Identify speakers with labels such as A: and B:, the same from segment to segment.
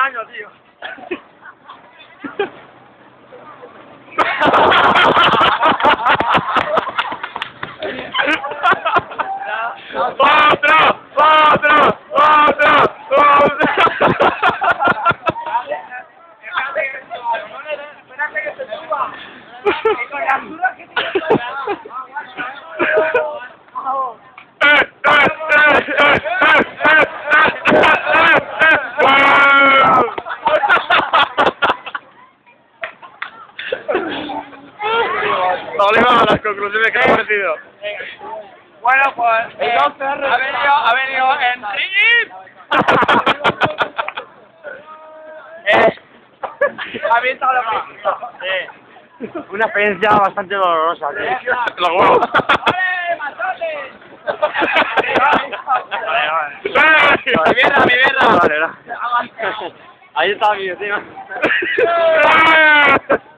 A: años, tío.
B: ¡Otro!
A: Espérate que se suba. Con la altura que tiene.
B: Oliva, las conclusiones que te ha parecido.
A: Bueno, pues ha venido Enrique. ¿Ha visto lo que?
C: Una experiencia bastante dolorosa, tío.
B: Los huevos.
A: ¡Ole, matote!
B: ¡Mi mierda!
C: Vale, ¿verdad? Ahí está mi vecino.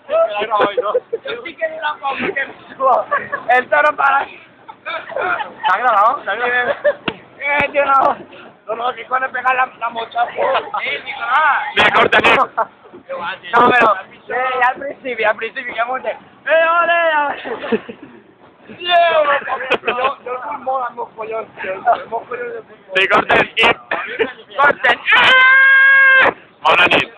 A: Yo sí que la pongo que me subo. El toro para.
C: ¿Está grabado? ¿Está grabado?
A: Yo no, que cuando pega la mocha. Nicolás.
B: Mira, corta, tío.
A: No, pero ya al principio, que monte. ¡Ole! Yo fui moda, mojollón. Mojollón de fútbol.
B: Sí, corten. Corten. Bona nit.